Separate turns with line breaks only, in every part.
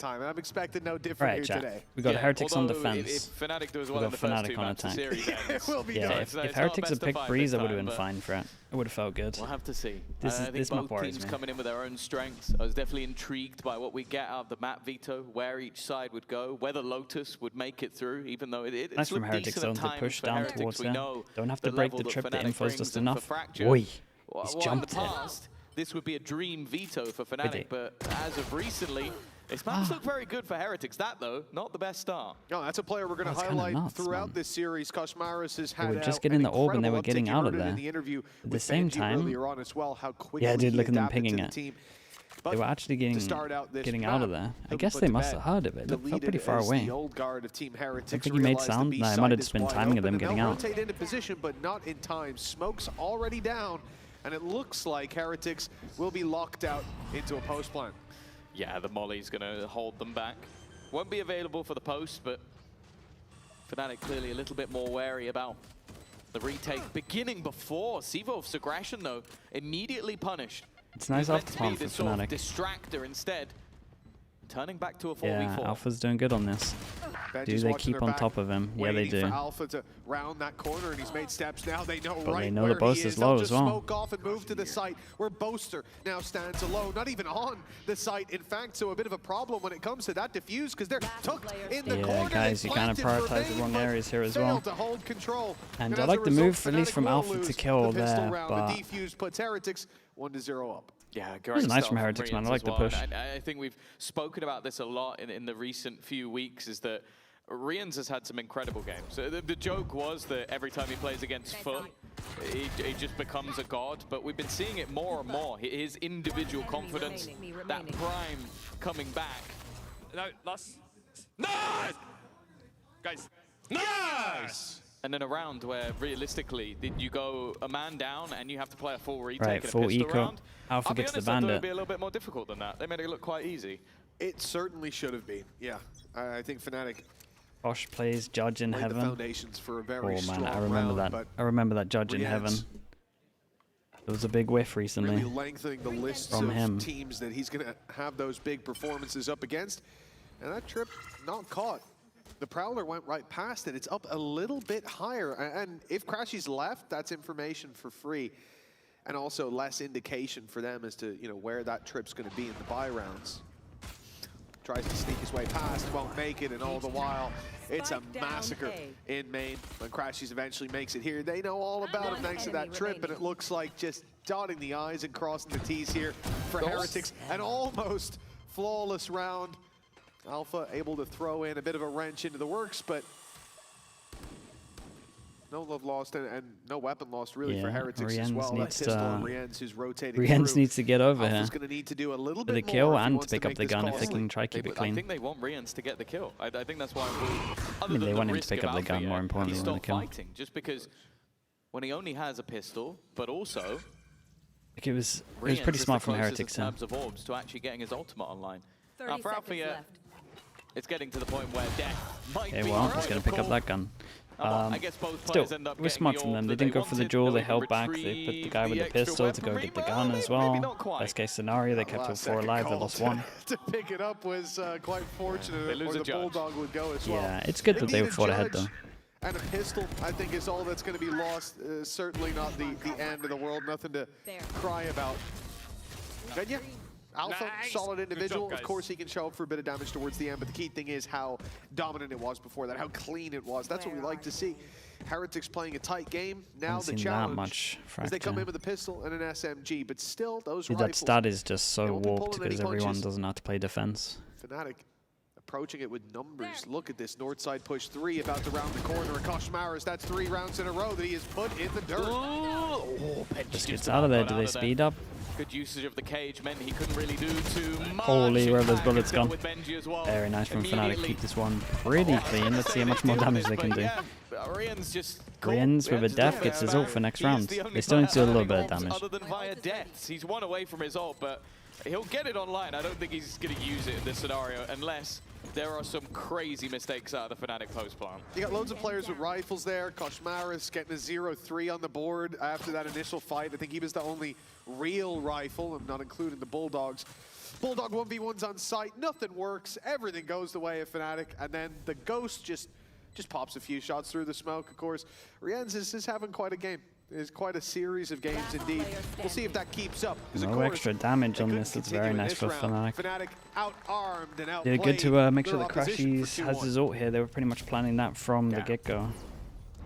time. I'm expecting no different here today.
We got Heretics on defense.
If Fnatic does well in the first two maps, the series ends.
It will be
yeah, if Heretics had picked Breeze, I would have been fine for it. It would have felt good.
We'll have to see.
This map
both
worries
teams
me.
coming in with their own strengths. I was definitely intrigued by what we get out of the map veto, where each side would go, whether Lotus would make it through, even though it's
nice from Heretics though, to push down towards them. Don't have to
the
break the
level
trip,
that
the
Fnatic
info's just enough.
Oi,
he's jumped
in the past, this would be a dream veto for Fnatic, but as of recently, this map's look very good for Heretics. That, though, not the best start.
No, that's a player we're going to highlight throughout this series. Koshmaris has had
they were just getting the orb and they were getting out of there.
In the interview
at the same time,
on as well, how quickly
yeah, dude, look at them
adapted
pinging
to
it.
The team.
They were actually getting out of there. I guess they must have heard of it. It felt pretty far away.
The old guard of Team Heretics
I think he made sound. No, it might have just been timing of them getting out.
Rotate into position, but not in time. Smoke's already down, and it looks like Heretics will be locked out into a post plant.
Yeah, the Molly's going to hold them back. Won't be available for the post, but Fnatic clearly a little bit more wary about the retake. Beginning before Sivov's aggression, though, immediately punished.
It's nice off the plant for Fnatic.
Distractor instead, turning back to a 4v4.
Yeah, Alpha's doing good on this. Do they keep on top of him? Yeah, they do.
For Alpha to round that corner, and he's made steps now. They know
but
right
they know
where
the Boast
he
is low as well.
Smoke off and move to the site where Boaster now stands alone, not even on the site. In fact, so a bit of a problem when it comes to that defuse because they're tucked in the corner.
Yeah, guys, you kind of prioritize the wrong areas here as well.
To hold control.
And I like the move, at least from Alpha, to kill there. But
the defuse puts Heretics 1-0 up.
Yeah,
it was nice from Heretics, man. I like the push.
I think we've spoken about this a lot in the recent few weeks, is that Rians has had some incredible games. So the joke was that every time he plays against Foot, he just becomes a god, but we've been seeing it more and more. His individual confidence, that prime coming back.
No, last. Nice! Guys, nice!
And then a round where, realistically, you go a man down and you have to play a full retake
right,
and
full
a pistol
eco.
round.
Alpha gets the bandit.
I thought it would be a little bit more difficult than that. They made it look quite easy.
It certainly should have been, yeah. I think Fnatic
Bosch plays Judge in Heaven.
The foundations for a very
man, I remember
round,
that. I remember that Judge in Heaven. There was a big whiff recently
really lengthening the list
from him.
Teams that he's going to have those big performances up against. And that trip not caught. The Prowler went right past it. It's up a little bit higher. And if Crashy's left, that's information for free. And also less indication for them as to where that trip's going to be in the buy rounds. Tries to sneak his way past, won't make it, and all the while, it's a massacre in main. When Crashy's eventually makes it here, they know all about him thanks to that trip, and it looks like just dotting the I's and crossing the T's here for Heretics. An almost flawless round. Alpha able to throw in a bit of a wrench into the works, but no love lost and no weapon lost really for Heretics as well. That pistol on Riens who's rotating
Riens needs to get over here.
Going to need to do a little
for
bit
the kill
more
and to pick up the gun if they can try keep it clean.
I think they want Riens to get the kill. I think that's why.
I mean, they want him to pick up the gun more importantly than the kill.
Fighting just because when he only has a pistol, but also
it was pretty smart from Heretics.
In terms of orbs to actually getting his ultimate online. Now for Alpha, it's getting to the point where death might be.
Okay, well, he's going to pick up that gun.
I guess both players end up
it was smart from them. They didn't go for the duel, they held back. They put the guy with the pistol to go get the gun as well. Best case scenario, they kept all 4 alive, they lost 1.
To pick it up was quite fortunate, or the Bulldog would go as well.
Yeah, it's good that they fought ahead though.
And a pistol, I think, is all that's going to be lost. Certainly not the end of the world, nothing to cry about. And yeah, Alpha, solid individual.
Job,
of course, he can show up for a bit of damage towards the end, but the key thing is how dominant it was before that, how clean it was. That's what we like to see. Heretics playing a tight game. Now the challenge is they come in with a pistol and an SMG, but still, those rifles...
That stat is just so warped because everyone doesn't know how to play defense.
Fnatic approaching it with numbers. Look at this north side push 3 about to round the corner. Koshmaris, that's 3 rounds in a row that he has put in the dirt.
Oh,
just gets out of there. Do they speed up?
Good usage of the cage meant he couldn't really do too much.
Holy, where those bullets gone.
Well.
Very nice from Fnatic. Keep this one pretty clean. Let's see how much more damage they can do. Riens with a death gets his ult for next round. They still need to do a little bit of damage.
Other than via deaths, he's 1 away from his ult, but he'll get it online. I don't think he's going to use it in this scenario unless there are some crazy mistakes out of the Fnatic post plant.
You got loads of players with rifles there. Koshmaris getting a 0-3 on the board after that initial fight. I think he was the only real rifle. I'm not including the Bulldogs. Bulldog 1v1's on site, nothing works, everything goes the way of Fnatic, and then the Ghost just pops a few shots through the smoke, of course. Rienz is having quite a game. It's quite a series of games indeed. We'll see if that keeps up.
No extra damage on this. It's very nice for Fnatic.
Fnatic out-armed and outplayed.
They're good to make sure
their
that
opposition
Crashies
for
has
2-1.
his ult here. They were pretty much planning that from the get-go.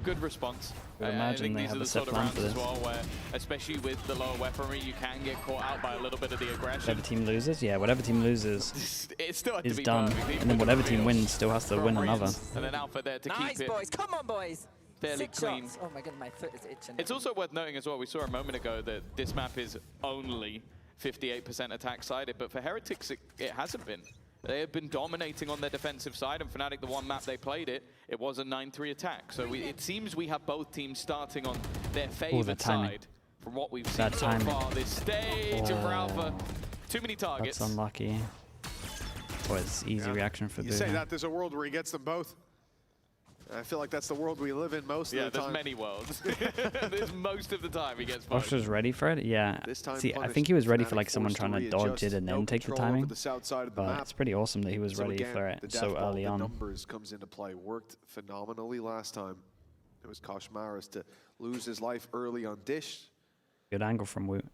Good response.
I would
I
imagine
think
they
these
have
are
a
the
set
sort of
plan
rounds
for
as
this.
well where, especially with the lower weaponry, you can get caught out by a little bit of the aggression.
Whatever team loses, yeah, whatever team loses
It still had to
is
be
done.
perfect, even
And then
with
whatever
the
team
reveals
wins still has to
from
win
Rienz.
another.
And then Alpha there to
Nice,
keep it
boys. Come on, boys.
fairly
6
clean.
shots. Oh my god, my foot is itching.
It's also worth noting as well, we saw a moment ago that this map is only 58% attack sided, but for Heretics it hasn't been. They have been dominating on their defensive side, and Fnatic, the one map they played it was a 9-3 attack. So it seems we have both teams starting on their favored side from what we've seen so far this stage of Alpha. Too many targets.
That's unlucky. Boy, it's easy reaction for
You
Boo.
say that, there's a world where he gets them both. I feel like that's the world we live in most of the time.
Yeah, there's many worlds. There's most of the time he gets both.
Bosch was ready for it, yeah.
This time
See, I
punished.
think he was ready for
Fnatic
like someone
forced
trying to
readjust.
dodge it and
No
then take the
control over
timing.
the south side of the
But
map.
it's pretty awesome that he was
So
ready
again,
for it
the
so
death ball,
early
the
on.
numbers comes into play. Worked phenomenally last time. It was Koshmaris to lose his life early on Dish.
Good angle from Woot.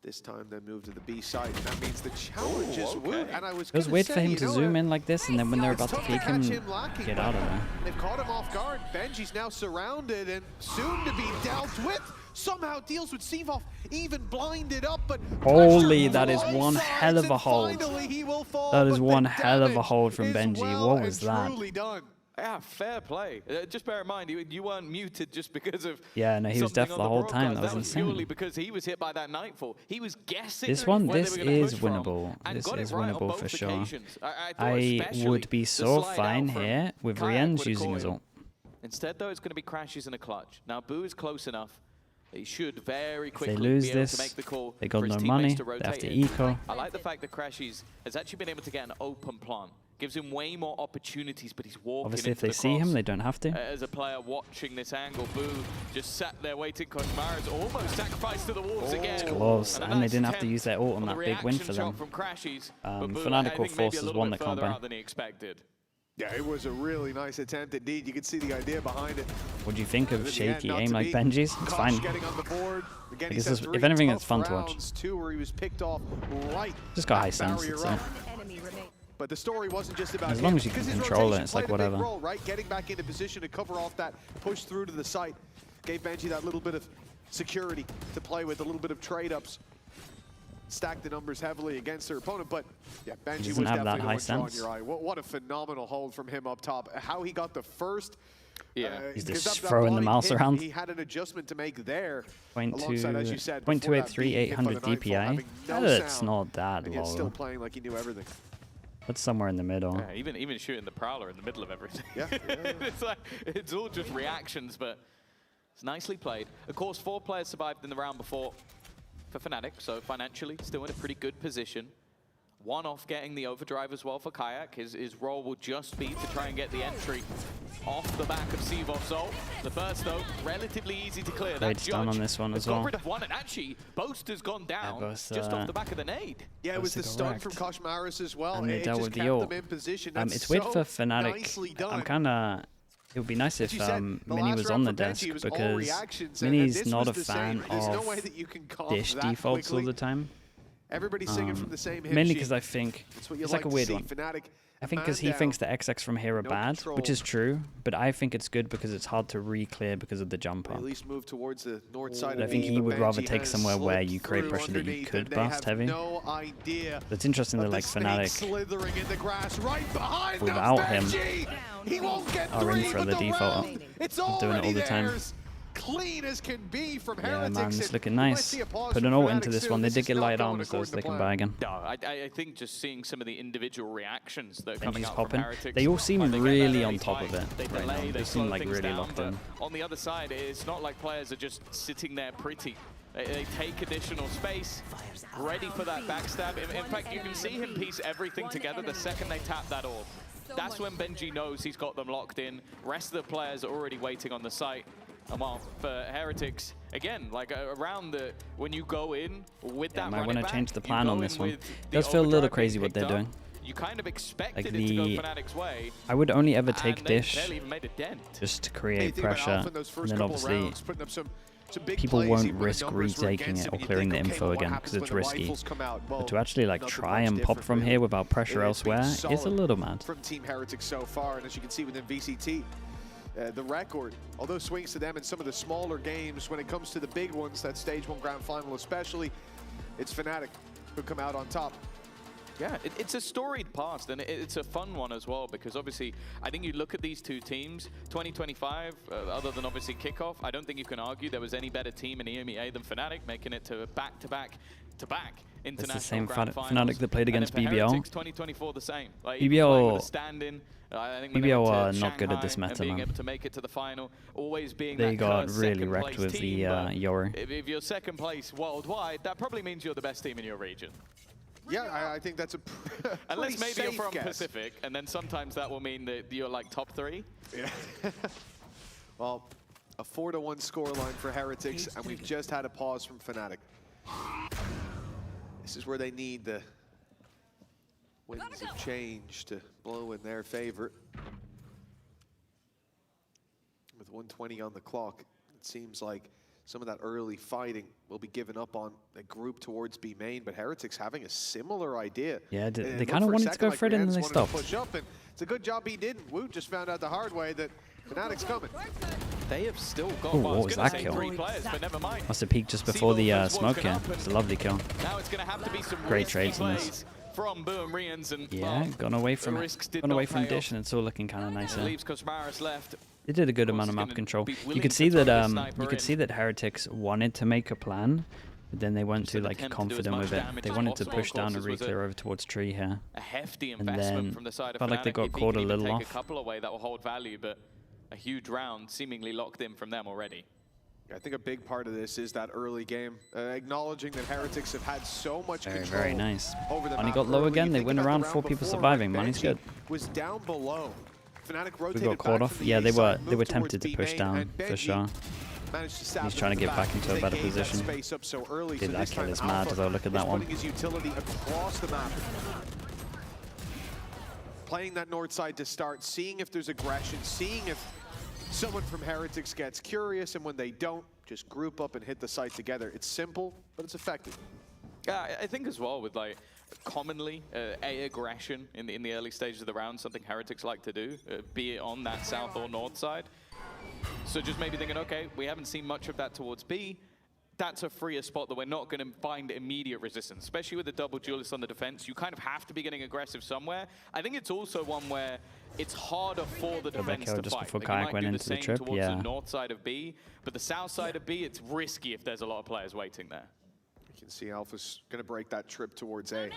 This time they move to the B side, and that means the challenge is Woot. And I was
Just
gonna
wait
say,
for him
you
to
know,
zoom in like this, and then when they're about to
tough
peek him,
catch him lacking,
get
but
out of there.
They've caught him off guard. Benji's now surrounded and soon to be dealt with. Somehow deals with Sivov, even blinded up, but
Holy,
pressure
that is
from
one
all
hell of
sides,
a
and
hold.
finally he will fall,
That is
but
one
the
hell of a
damage
hold from
is
Benji.
well
What
and
was that?
truly done.
Yeah, fair play. Just bear in mind, you weren't muted just because of
Yeah, no, he was
something
deaf
on
the whole
broadcast.
time. That was
purely
insane.
because he was hit by that nightfall. He was guessing
This one,
where they
this
were gonna
is
push from,
winnable.
and
This
got
is
it right on
winnable
both
for sure.
occasions. I thought
I
especially
would be
the
so
slide
fine
out from
here with
Kayak
Rienz
with a
using his
coil.
ult.
Instead, though, it's going to be Crashes in a clutch. Now, Boo is close enough. He should very
If
quickly
they lose
be able
this,
to make the call
they got
for his
no
teammates
money,
to
they have to
rotate it.
eco.
I like the fact that Crashes has actually been able to get an open plant. Gives him way more opportunities, but he's walking
Obviously, if
into
they
the
see
cross.
him, they don't have to.
As a player watching this angle, Boo just sat there waiting. Koshmaris almost sacrificed to the wolves again.
It's close,
a
and they
nice
didn't have to
attempt
use their ult on
the
that big win
reaction
for
shot
them.
From Crashies, but Boo,
Fnatic
I think
will
maybe
force
a
is
little
one
bit
that can't
further
buy.
out than he expected.
Yeah, it was a really nice attempt indeed. You could see the idea behind it.
What do you think of
But in the end,
shaky
not
aim
to
like
be.
Benji's? It's
Kosh
fine.
getting on the board. Again,
Like,
he's
this
had
is-
three
if anything,
tough
it's fun to watch.
rounds, two where he was picked off right.
Just got
at
high sense,
barrier
that's
up.
it.
But the story wasn't just about
As
him,
long as you can
because his
control it,
rotation
it's like
played a big
whatever.
role, right? Getting back into position to cover off that push through to the site. Gave Benji that little bit of security to play with, a little bit of trade-ups. Stacked the numbers heavily against their opponent, but yeah, Benji was
doesn't have that
definitely the
high
one drawing
sense.
your eye. What a phenomenal hold from him up top. How he got the first.
Yeah.
He's
'cause
just
that
throwing the
body
mouse
hit,
around.
He had an adjustment to make there.
Point
Alongside, as you said,
point
before
two
that
eight three
being hit by
800
the nightfall,
DPI.
having no
That's
sound,
not that
and yet still
low.
playing like he knew everything.
That's somewhere in the middle.
Yeah, even shooting the Prowler in the middle of everything.
Yeah.
it's like, it's all just reactions, but it's nicely played. Of course, 4 players survived in the round before for Fnatic, so financially still in a pretty good position. One off getting the overdrive as well for Kayak. His role will just be to try and get the entry off the back of Sivov's ult. The first, though, relatively easy to clear.
Great
That
stun on
Judge
this one
has
as well.
got rid of one, and actually, Boast has gone down
Boast,
just off the back of the nade.
Yeah, it was the
Boast
stun
correct.
from Koshmaris as well.
And they
it
dealt
just
with the
kept
ult.
them in position. That's
It's weird
so
for Fnatic.
nicely done.
I'm kind of. It would be nice if
As you said, the
Mini
last
was
round
on the
for Benji
desk
was all
because
reactions, and
Mini's
this
not
was
a
the
fan
same. There's no way
of
that you can comp
dish
that
defaults all
quickly.
the time.
Everybody's singing from the same hymn
Mainly
sheet.
because I think
That's what you
it's like a
to
weird
see.
one.
Fnatic,
I think
man
because he
down.
thinks the XX from here are
No
bad,
control.
which is true, but I think it's good because it's hard to re-clear because of the jump
They
up.
at least move towards the north side
But I
of
think
B,
he
but
would rather
Benji
take
has
somewhere where
slipped
you create
through
pressure that you
underneath,
could
and they
blast
have
heavy.
No idea.
It's interesting that
But
like
the snake
Fnatic
slithering in the grass right behind them,
without him
Benji. He won't get
are in
3,
for
but
the default.
round, it's
Doing it all
already
the time.
theirs. Clean as can be from
Yeah,
Heretics.
man, it's
and
looking
we might
nice.
see a pause
Put
from
an ult
Fnatic
into this
soon.
one. They
This
did
is
get
not
light
going
arms, so
according
they
to
can
plan.
buy again.
No, I think just seeing some of the individual reactions that are coming
Benji's
out
popping.
from Heretics.
They all seem
like, they get
really
that
on
early
top
fight,
of it
They
right
delay,
now.
they
They
slow
seem like
things
really
down,
locked
but
in.
on the other side, it's not like players are just sitting there pretty. They take additional space, ready for that backstab. In fact, you can see him piece everything together the second they tap that orb. That's when Benji knows he's got them locked in. Rest of the players are already waiting on the site. And while for Heretics, again, like around the, when you go in with that
might
want
to change the plan on this one. It does feel a little crazy what they're doing.
You kind of expected
Like
it to go Fnatic's way.
I would only ever take
and they
Dish
barely even made a dent.
just to create pressure, and then obviously people won't risk retaking it or clearing the info again because it's risky. But to actually like try and pop from here without pressure elsewhere is a little mad.
From Team Heretics so far, and as you can see within VCT, the record, although swings to them in some of the smaller games, when it comes to the big ones, that Stage 1 Grand Final especially, it's Fnatic who come out on top.
Yeah, it's a storied past, and it's a fun one as well, because obviously, I think you look at these two teams, 2025, other than obviously Kickoff, I don't think you can argue there was any better team in EMEA than Fnatic, making it to back-to-back international
It's the same
Grand Finals.
Fnatic that played against
and
BBL.
Heretics, 2024 the same. Like,
BBL,
I think
BBL are not good at this
Shanghai
meta,
being
man.
able to make it to the final, always being
They
that
got
cursed
really
second
wrecked
place
with
team,
the
but
Yoru.
if you're second place worldwide, that probably means you're the best team in your region.
Yeah, I think that's a
Unless maybe you're from
guess.
Pacific, and then sometimes that will mean that you're like top 3.
Yeah. Well, a 4-1 scoreline for Heretics, and we've just had a pause from Fnatic. This is where they need the winds of change to blow in their favor. With 1:20 on the clock, it seems like some of that early fighting will be given up on the group towards B main, but Heretics having a similar idea.
Yeah, they kind of wanted to go for it and then they stopped.
Push up, and it's a good job he didn't. Woot just found out the hard way that Fnatic's coming.
They have still got,
Ooh,
well,
what was that kill?
3 players, but never mind.
Must have peaked just before the smoke here. It's a lovely kill.
Now it's going to have to be some
Great
risky
trades on this.
plays from Boom Rians, and
Yeah,
well,
gone away from
risks did
gone away
not
from
pay
Dish,
off.
and it's all looking kind of nice
It
here.
leaves Cosmaris left.
They did a good
Of course,
amount of
he's
map
gonna
control.
be
You
willing
could
to
see
throw
that
the sniper in.
Heretics wanted to make a plan, but then they weren't
Just
too
an
like
attempt to do as
confident
much
with it.
damage
They
as
wanted to
possible.
push
Of course,
down and
this was
re-clear over towards tree here.
A hefty
And
investment
then
from the side of
felt like they
Fnatic.
got
If he
caught
can
a
even
little
take
off.
a couple away, that will hold value, but a huge round seemingly locked in from them already.
I think a big part of this is that early game, acknowledging that Heretics have had so much control.
Very nice.
Over the
Money
map
got low
early.
again.
You
They
think
win
about the
around
round
4 people
before,
surviving.
when
Money's
Benji
good.
was down below. Fnatic
We
rotated
got caught
back
off.
from the
Yeah,
A
they
side,
were
moved
tempted
towards
to push
B main,
down
and
for
Benji
sure.
managed to stab
He's
them
trying to
in
get
the
back into a
They
better
gave that
position.
space up so early,
Dude,
so
that
this
kill
time
is mad
Alpha
though. Look at that
is
one.
putting his utility across the map. Playing that north side to start, seeing if there's aggression, seeing if someone from Heretics gets curious, and when they don't, just group up and hit the site together. It's simple, but it's effective.
Yeah, I think as well with like commonly aggression in the early stages of the round, something Heretics like to do, be it on that south or north side. So just maybe thinking, okay, we haven't seen much of that towards B. That's a freer spot that we're not going to find immediate resistance, especially with the double duelist on the defense. You kind of have to be getting aggressive somewhere. I think it's also one where it's harder for the defense to
just
fight.
before
Like,
Kayak
you might
went
do
into the
same
trip,
towards
yeah.
the north side of B, but the south side of B, it's risky if there's a lot of players waiting there.
You can see Alpha's going to break that trip towards A.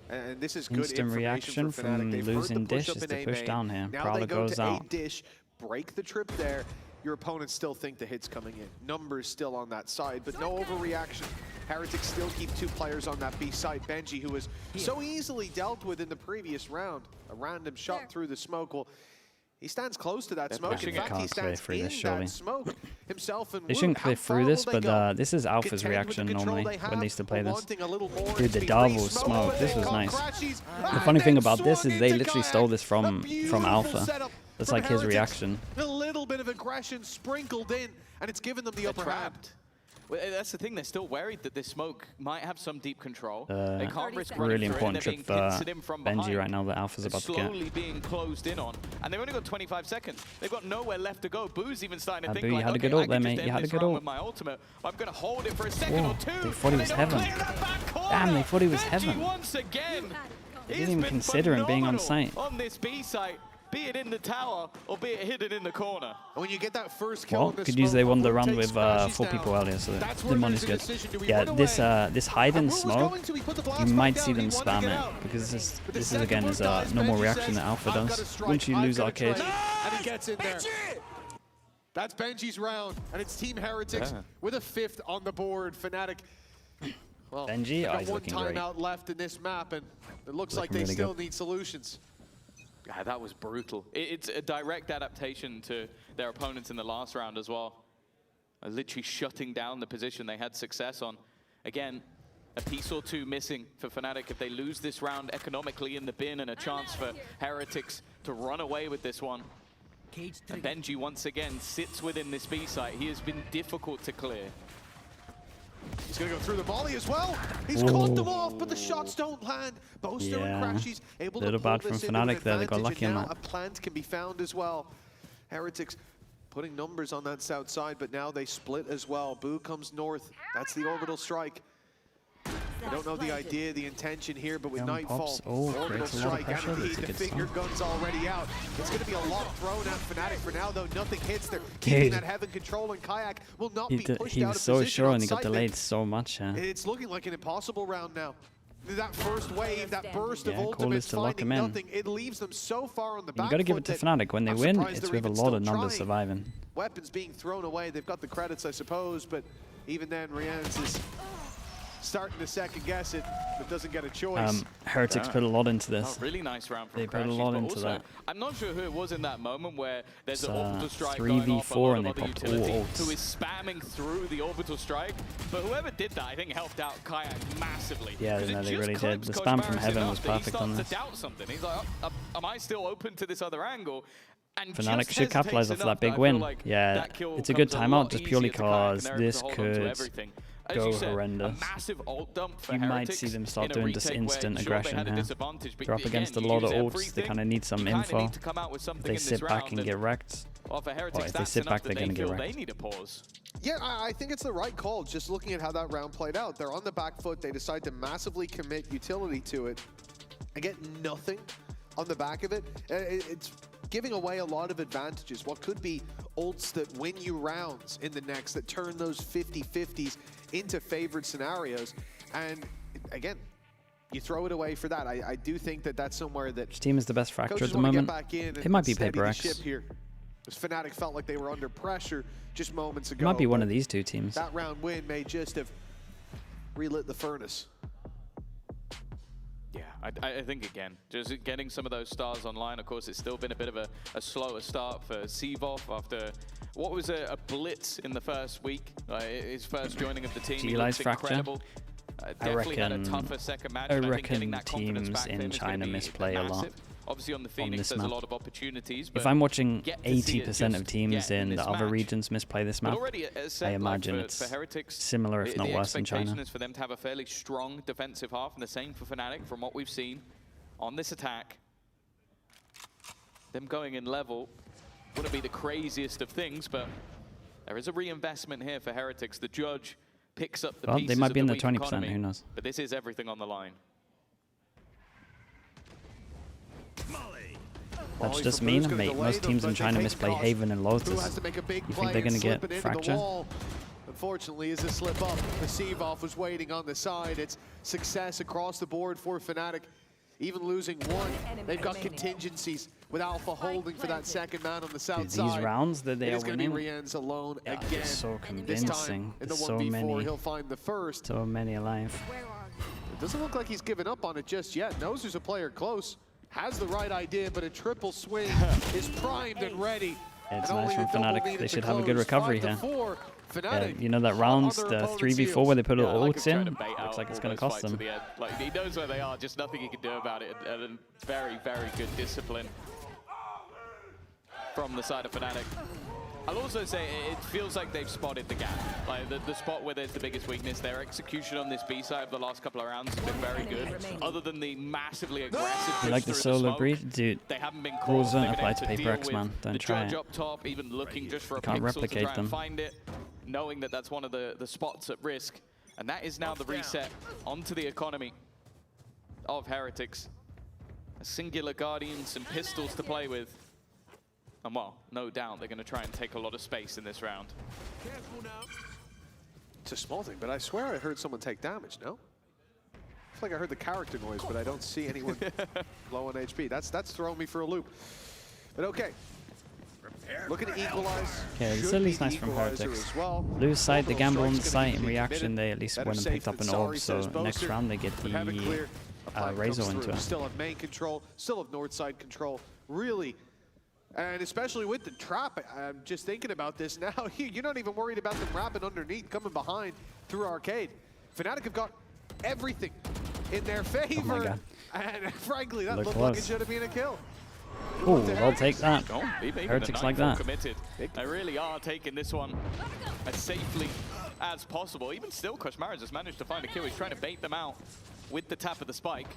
And this is good
Instant
information
reaction
for
from
Fnatic. They've heard
losing
the push
Dish
up
is
in
to
A
push
main.
down here.
Now
Prowler
they go
goes
to
out.
A Dish, break the trip there. Your opponents still think the hit's coming in. Numbers still on that side, but no overreaction. Heretics still keep 2 players on that B side. Benji, who was so easily dealt with in the previous round. A random shot through the smoke. Well, he stands close to that smoke. In
pushing it.
fact, he
Can't clear
stands
through
in
this, surely.
that smoke himself. And
They shouldn't
Woot,
clear
how far
through this,
will they
but
go?
this is Alpha's
Contend with the
reaction
control
normally
they
when they used to play this.
wanting a little more
Dude, the
speed.
double
Free
smoke, this was
call
nice.
crashes,
The
and
funny thing
then
about this
swung
is they
into
literally
Kayak.
stole this
A
from
beautiful
Alpha.
setup
That's
from
like his
Heretics.
reaction.
A little bit of aggression sprinkled in, and it's given them the upper hand.
Well, that's the thing, they're still worried that this smoke might have some deep control. They can't risk running
Really
through it, and
important
they're
trip
being
for
pincered in from
Benji
behind.
right now that Alpha's about to get.
Slowly being closed in on. And they've only got 25 seconds. They've got nowhere left to go. Boo's even starting to think
Boo, you
like,
had a
okay,
good ult
I
there,
could
mate.
just
You
end
had a
this
good
run
ult.
with my ultimate. I'm going to hold it for a second
Whoa,
or two.
they thought he was heaven. Damn, they thought he was heaven.
Once again.
They didn't even consider him being on site.
On this B site, be it in the tower or be it hidden in the corner.
And when you get that first kill
Well,
in the
could use they
smoke,
won the
Woot
run
takes
with
Crashies
4
down.
people earlier, so
That's
the
where
money's
there's
good.
a decision. Do we
Yeah,
run
this
away?
this hide and
Woot was
smoke,
going to. He put the
you
blast
might
back
see
down.
them
He wanted to
spam
get
it
out.
because
But
this is
second
again
Woot
is
dies,
no more
Benji
reaction
says,
that Alpha
"I've got
does.
to strike,
Once you
I've
lose
got to
arcade,
trade," and he gets in there. That's Benji's round, and it's Team Heretics with a 5th on the board. Fnatic. Well,
Benji,
got
he's
one
looking great.
timeout left in this map, and it looks like
Looking
they
really
still
good.
need solutions.
Yeah, that was brutal. It's a direct adaptation to their opponents in the last round as well. are literally shutting down the position they had success on. Again, a piece or two missing for Fnatic. If they lose this round economically in the bin, and a chance for Heretics to run away with this one. And Benji once again sits within this B site. He has been difficult to clear.
He's going to go through the volley as well. He's caught them off, but the shots don't land. Boaster and Crashies able to pull this into an advantage, and now a plant can be found as well. Heretics putting numbers on that south side, but now they split as well. Boo comes north. That's the orbital strike. I don't know the idea, the intention here, but with Nightfall, orbital strike, and indeed the finger gun's already out. It's going to be a lot thrown at Fnatic for now, though nothing hits. They're keeping that heaven control, and Kayak will not be pushed out of position.
He was so sure, and he got delayed so much.
It's looking like an impossible round now. That first wave, that burst of ultimates finding nothing, it leaves them so far on the back foot.
You got to give it to Fnatic. When they win, it's with a lot of numbers surviving.
Weapons being thrown away. They've got the credits, I suppose, but even then, Rienz is starting to second guess it, but doesn't get a choice.
Heretics put a lot into this.
Oh, really nice round from
They put a lot into
also,
that.
I'm not sure who it was in that moment where there's an orbital strike
3v4
going off, a lot
and they
of other
popped all
utility
ults.
who is spamming through the orbital strike. But whoever did that, I think, helped out Kayak massively.
Yeah, no, they really did. The spam from heaven was perfect on this.
He starts to doubt something. He's like, oh, am I still open to this other angle? And
Fnatic should capitalize off that big win.
like
yeah, it's a good timeout just purely because this could go horrendous. You might see them start doing this instant aggression here. They're up against a lot of ults, they kind of need some info. If they sit back and get wrecked, or if they sit back, they're going to get wrecked.
Yeah, I think it's the right call, just looking at how that round played out. They're on the back foot, they decide to massively commit utility to it, and get nothing on the back of it. It's giving away a lot of advantages. What could be ults that win you rounds in the next, that turn those 50-50s into favored scenarios. And again, you throw it away for that. I do think that that's somewhere that
which team is the best fracture at the moment? It might be Paper X.
Here. Fnatic felt like they were under pressure just moments ago.
It might be one of these two teams.
That round win may just have relit the furnace.
Yeah, I think, again, just getting some of those stars online. Of course, it's still been a bit of a slower start for Sivov after what was a blitz in the first week. His first joining of the team. He looks incredible. Definitely had a tougher second match.
I reckon teams in China misplay a lot.
Obviously on the Phoenix, there's a lot of opportunities.
If I'm watching 80% of teams in the other regions misplay this map, I imagine it's similar, if not worse, in China.
The expectation is for them to have a fairly strong defensive half, and the same for Fnatic from what we've seen on this attack. Them going in level wouldn't be the craziest of things, but there is a reinvestment here for Heretics. The judge picks up the pieces
they might be in the 20%,
economy,
who knows?
But this is everything on the line.
That's just mean, mate. Most teams in China misplay Haven and Lotus. You think they're going to get Fracture?
Unfortunately, is a slip up. The Sivov was waiting on the side. It's success across the board for Fnatic. Even losing one, they've got contingencies with Alpha holding for that second man on the south side.
These rounds that they are winning,
Rienz alone again.
So convincing.
In the
so
1v4,
many.
He'll find the first.
So many alive.
It doesn't look like he's given up on it just yet. Knows there's a player close. Has the right idea, but a triple swing is primed and ready.
It's nice from Fnatic. They should have a good recovery here. Yeah, you know that rounds, the 3v4 where they put all ults in? Looks like it's going to cost them.
Like, he knows where they are, just nothing he can do about it. And very, very good discipline from the side of Fnatic. I'll also say it feels like they've spotted the gap. Like the spot where there's the biggest weakness. Their execution on this B side of the last couple of rounds has been very good. Other than the massively aggressive
You like the solo breed? Dude,
they haven't been
rules don't apply to Paper X, man. Don't try it.
Up top, even looking just for a
can't
pixel
replicate
to try
them.
and find it, knowing that that's one of the spots at risk. And that is now the reset onto the economy of Heretics. A singular Guardians and pistols to play with. And well, no doubt they're going to try and take a lot of space in this round.
It's a small thing, but I swear I heard someone take damage, no? I feel like I heard the character noise, but I don't see anyone low on HP. That's throwing me for a loop. But okay. Looking to equalize.
Okay, it's at least nice from Heretics. Lose sight, the gamble on the site. In reaction, they at least went and picked up an orb, so next round they get the Razor into it.
Still have main control, still have north side control. Really And especially with the trap, I'm just thinking about this now. You're not even worried about them wrapping underneath, coming behind through Arcade. Fnatic have got everything in their favor. And frankly, that looked like it should have been a kill.
Oh, I'll take that. Heretics like that.
Committed. They really are taking this one as safely as possible. Even still, Koshmara has managed to find a kill. He's trying to bait them out with the tap of the spike.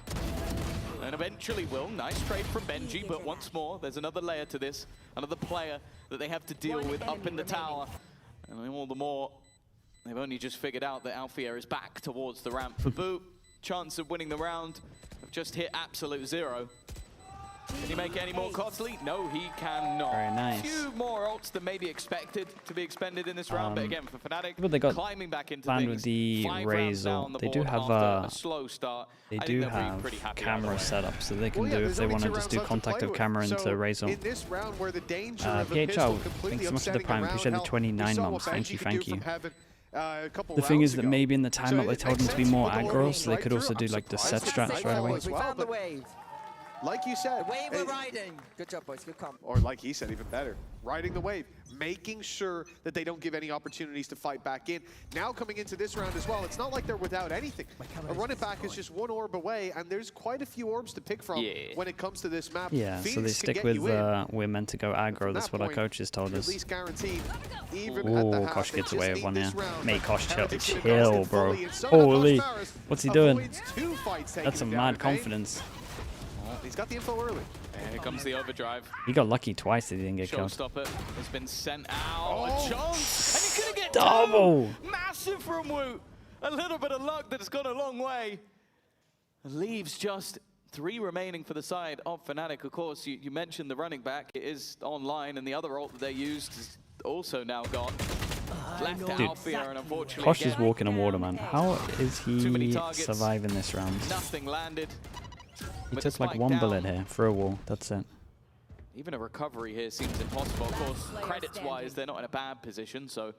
And eventually will. Nice trade from Benji, but once more, there's another layer to this. Another player that they have to deal with up in the tower. And all the more, they've only just figured out that Alfia is back towards the ramp. For Boo, chance of winning the round have just hit absolute 0. Can he make any more costly? No, he cannot.
Very nice.
A few more ults than maybe expected to be expended in this round, but again, for Fnatic,
but they got
climbing back into
banned
things,
with the
5
Raze,
rounds down
they do have
a slow start.
They do have camera set up, so they can do if they want to just do contact of camera into Raze. PHL, thanks so much for the prime. Appreciate the 29 months. Thank you, thank you. The thing is that maybe in the time that they told them to be more aggro, so they could also do like the set strats right away.
We found the wave.
Like you said,
the wave we're riding. Good job, boys. Good comp.
Or like he said, even better, riding the wave, making sure that they don't give any opportunities to fight back in. Now coming into this round as well, it's not like they're without anything. A run it back is just 1 orb away, and there's quite a few orbs to pick from when it comes to this map.
Yeah,
Phoenix
so they stick with we're meant to go aggro. That's what our coaches told us.
At least guaranteed.
Oh, Kosh gets away with one here. Mate, Kosh, chill, bro. Holy, what's he doing? That's some mad confidence.
He's got the info early.
And here comes the overdrive.
He got lucky twice that he didn't get killed.
Showstopper has been sent out. A chance. And he's going to get
double.
Massive from Woot. A little bit of luck that's gone a long way. Leaves just 3 remaining for the side of Fnatic. Of course, you mentioned the running back. It is online, and the other ult that they used is also now gone. Left to Alfia, and unfortunately,
Kosh is walking on water, man. How is he surviving this round?
Nothing landed.
He took like 1 bullet here for a wall. That's it.
Even a recovery here seems impossible. Of course, credits-wise, they're not in a bad position, so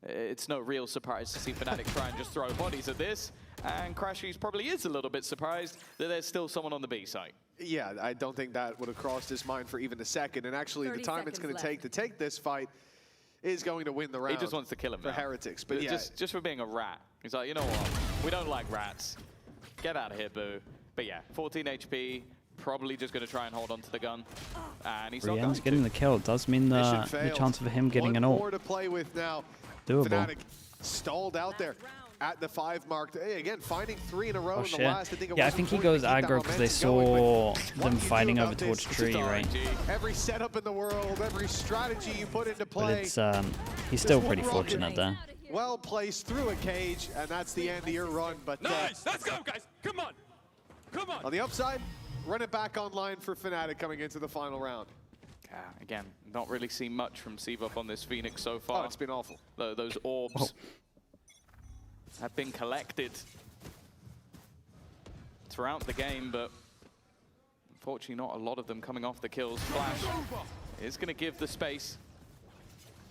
it's no real surprise to see Fnatic try and just throw bodies at this. And Crashies probably is a little bit surprised that there's still someone on the B site.
Yeah, I don't think that would have crossed his mind for even a second. And actually, the time it's going to take this fight is going to win the round.
He just wants to kill him
for Heretics. But yeah,
just for being a rat. He's like, you know what? We don't like rats. Get out of here, Boo. But yeah, 14 HP, probably just going to try and hold on to the gun. And he's not going
getting the kill does mean the chance of him getting an ult.
More to play with now.
Doable.
Fnatic stalled out there at the 5 mark. Hey, again, finding 3 in a row in the last.
I think he goes aggro because they saw them fighting over towards tree, right?
Every setup in the world, every strategy you put into play.
But it's he's still pretty fortunate there.
Well placed through a cage, and that's the end of your run. But
nice, let's go, guys. Come on. Come on.
On the upside, run it back online for Fnatic coming into the final round.
Again, not really seen much from Seabuff on this Phoenix so far.
Oh, it's been awful.
Those orbs have been collected throughout the game, but unfortunately not a lot of them coming off the kills. Flash is going to give the space.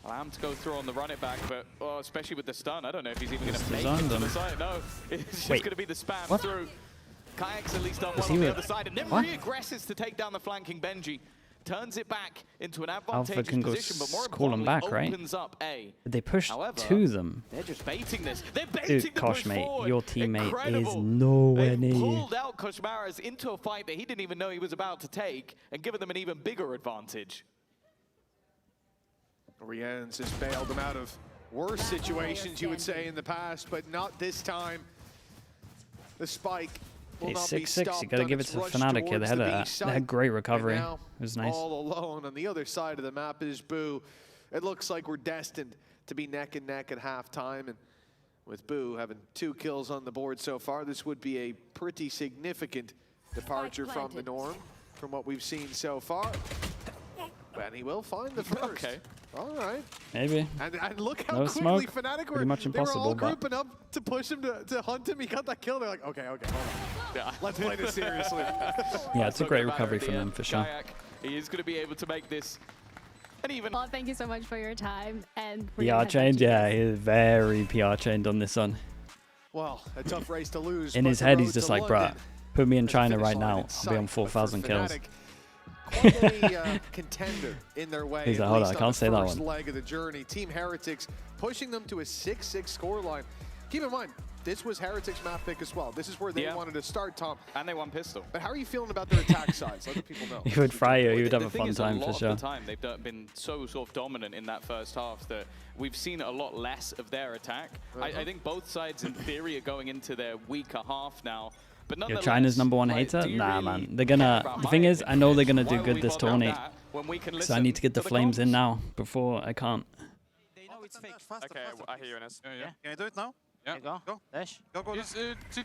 Allow him to go through on the run it back, but especially with the stun, I don't know if he's even going to make it to the side. No, it's just going to be the spam through. Kayak's at least done well on the other side, and then re-aggresses to take down the flanking Benji. Turns it back into an advantageous position, but more importantly, opens up A.
They pushed to them.
They're just baiting this. They're baiting the push forward.
Your teammate is nowhere near you.
They pulled out Koshmaras into a fight that he didn't even know he was about to take, and given them an even bigger advantage.
Rienz has bailed them out of worse situations, you would say, in the past, but not this time. The spike will not be stopped.
You gotta give it to Fnatic here. They had great recovery. It was nice.
All alone on the other side of the map is Boo. It looks like we're destined to be neck and neck at halftime, and with Boo having 2 kills on the board so far, this would be a pretty significant departure from the norm from what we've seen so far. And he will find the first.
Okay.
All right.
Maybe.
And look how quickly Fnatic were. They were all grouping up to push him, to hunt him. He got that kill. They're like, okay, hold on. Yeah. Let's play this seriously.
Yeah, it's a great recovery from him, for sure.
He is going to be able to make this. And even.
Well, thank you so much for your time. And
PR chained, yeah, he's very PR chained on this one.
Well, a tough race to lose.
In his head, he's just like, bruh, put me in China right now. I'll be on 4,000 kills.
quite a contender in their way.
He's like, hold on, I can't say that one.
Leg of the journey. Team Heretics pushing them to a 6-6 scoreline. Keep in mind, this was Heretics map pick as well. This is where they wanted to start, Tom.
And they won pistol.
But how are you feeling about their attack sides? Let the people know.
He would fry you. He would have a
The thing
fun
is,
time
a lot
for sure.
of the time they've been so sort of dominant in that first half that we've seen a lot less of their attack. I think both sides in theory are going into their weaker half now. But
Yo, China's #1 hater? Nah, man. They're gonna. The thing is, I know they're gonna do good this tourney. So I need to get the flames in now before I can't.
They know it's fake.
Okay, I hear you, Ines.
Can I do it now?
Yeah.
Go.
Dash.
Go.
Use
VCT.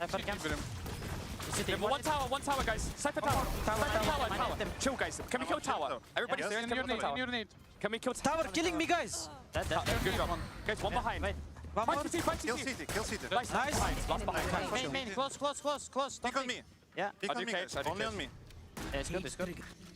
one tower, guys. Cypher tower. Tower. Chill, guys. Can we kill tower? Everybody's there. Can we kill tower? Can we kill
Tower killing me, guys.
Good job. Guys, one behind.
One more.
Kill CT.
Nice. Last behind.
Main. Close.
Pick on me.
Yeah.
Pick on me, guys. Only on me.
Yeah, it's good.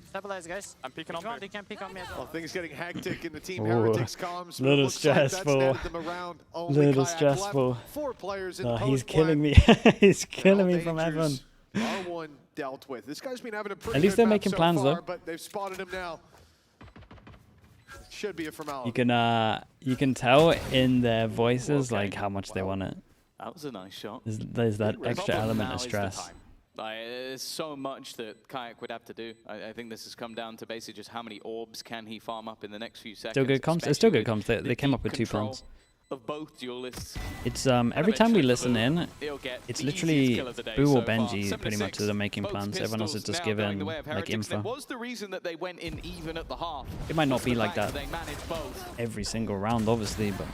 Stabilize, guys.
I'm peeking on
You can pick on me as
Well,
well.
things getting hectic in the Team
Ooh.
Heretics comms.
Little
Looks like that's
stressful.
netted them around. Only
Little
Kayak
stressful.
left. 4 players in
Oh,
the
he's
post
killing me. He's killing me from heaven.
R1 dealt with. This guy's been having a pretty
At least
good
they're
map
making
so
plans,
far,
though.
but they've spotted him now. Should be a formality.
You can tell in their voices like how much they want it.
That was a nice shot.
There's that
The
extra
problem
element
now
of
is the
stress.
time. There's so much that Kayak would have to do. I think this has come down to basically just how many orbs can he farm up in the next few seconds.
Still good comms. It's still good comms. They came up with 2
control
pawns.
Of both duelists.
It's every time we listen in,
He'll get
it's
the
literally
easiest kill of the day
Boo
so
or
far.
Benji pretty much that are making
Both
plans. Everyone else is
pistols
just
now going
giving
the way of
like
Heretics. It
info.
was the reason that they went in even at the half.
It might not
was
be
the
like
fact
that
They managed both.
every single round, obviously, but